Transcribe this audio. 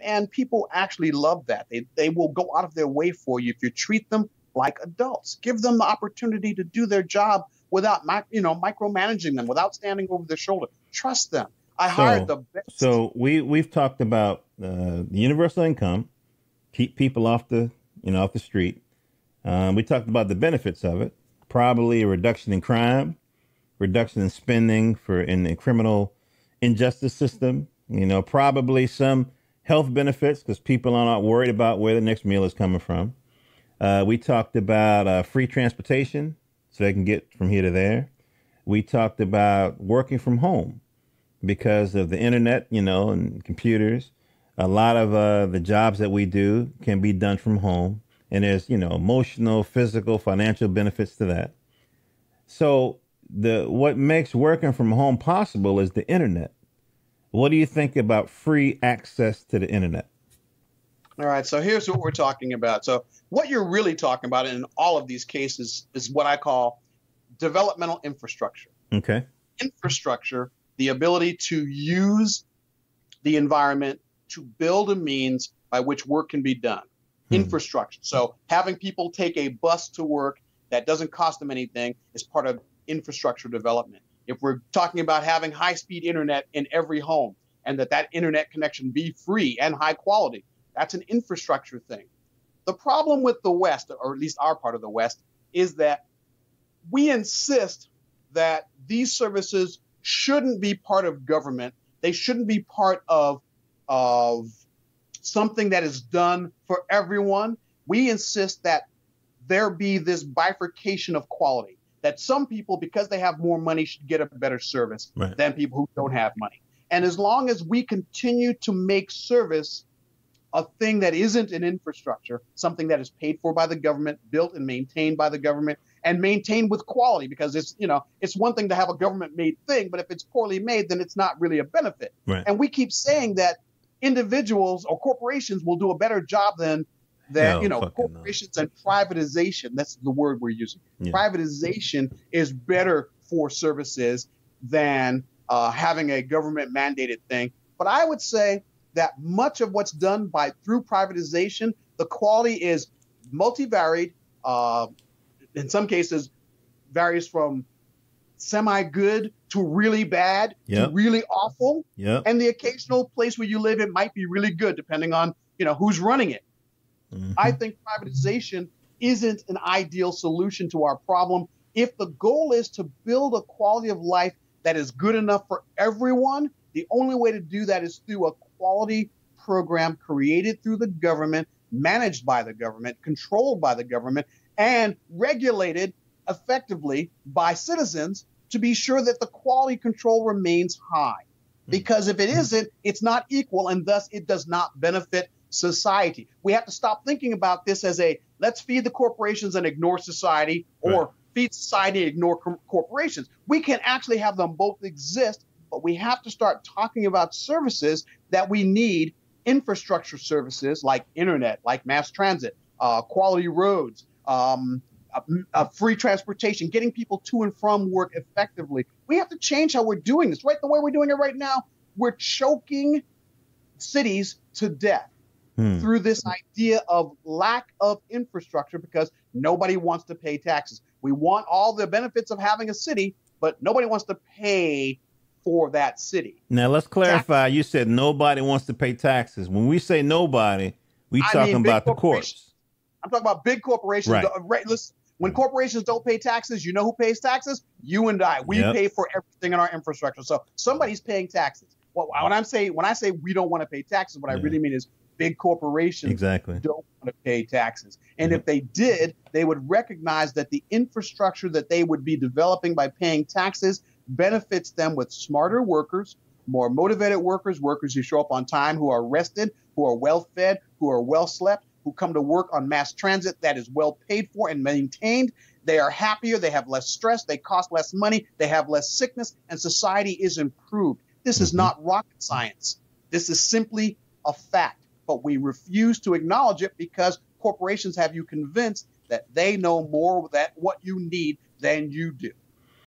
And people actually love that. They will go out of their way for you if you treat them like adults. Give them the opportunity to do their job without micromanaging them, without standing over their shoulder. Trust them. I hired So, the best. so we've talked about the universal income, keep people off the street. We talked about the benefits of it, probably a reduction in crime, reduction in spending in the criminal injustice system. Probably some health benefits because people are not worried about where the next meal is coming from. We talked about free transportation so they can get from here to there. We talked about working from home because of the internet, and computers. A lot of the jobs that we do can be done from home. And there's, emotional, physical, financial benefits to that. So what makes working from home possible is the internet. What do you think about free access to the internet? All right, so here's what we're talking about. So what you're really talking about in all of these cases is what I call developmental infrastructure. Okay. Infrastructure, the ability to use the environment to build a means by which work can be done. Infrastructure. So having people take a bus to work that doesn't cost them anything is part of infrastructure development. If we're talking about having high-speed internet in every home and that internet connection be free and high quality, that's an infrastructure thing. The problem with the West, or at least our part of the West, is that we insist that these services shouldn't be part of government. They shouldn't be part of something that is done for everyone. We insist that there be this bifurcation of quality, that some people, because they have more money, should get a better service than people who don't have money. And as long as we continue to make service a thing that isn't an infrastructure, something that is paid for by the government, built and maintained by the government, and maintained with quality, because it's one thing to have a government-made thing, but if it's poorly made, then it's not really a benefit. Right. And we keep saying that individuals or corporations will do a better job than corporations and privatization. That's the word we're using. Yeah. Privatization is better for services than having a government mandated thing. But I would say that much of what's done through privatization, the quality is multivariate. In some cases, varies from semi-good to really bad to really awful. Yep. And the occasional place where you live, it might be really good, depending on who's running it. Mm-hmm. I think privatization isn't an ideal solution to our problem. If the goal is to build a quality of life that is good enough for everyone, the only way to do that is through a quality program created through the government, managed by the government, controlled by the government, and regulated effectively by citizens to be sure that the quality control remains high. Because if it isn't, it's not equal, and thus it does not benefit society. We have to stop thinking about this as let's feed the corporations and ignore society, or feed society and ignore corporations. We can actually have them both exist, but we have to start talking about services that we need, infrastructure services like internet, like mass transit, quality roads, free transportation, getting people to and from work effectively. We have to change how we're doing this. Right, the way we're doing it right now, we're choking cities to death through this idea of lack of infrastructure because nobody wants to pay taxes. We want all the benefits of having a city, but nobody wants to pay for that city. Now, let's clarify. You said nobody wants to pay taxes. When we say nobody, we talking about the courts. I'm talking about big corporations. Right. Listen, when corporations don't pay taxes, you know who pays taxes? You and I. We pay for everything in our infrastructure. So somebody's paying taxes. Well, when I say we don't want to pay taxes, what I really mean is big corporations don't want to pay taxes. And if they did, they would recognize that the infrastructure that they would be developing by paying taxes benefits them with smarter workers, more motivated workers who show up on time, who are rested, who are well fed, who are well slept, who come to work on mass transit that is well paid for and maintained. They are happier, they have less stress, they cost less money, they have less sickness, and society is improved. This is not rocket science. This is simply a fact. But we refuse to acknowledge it because corporations have you convinced that they know more about what you need than you do.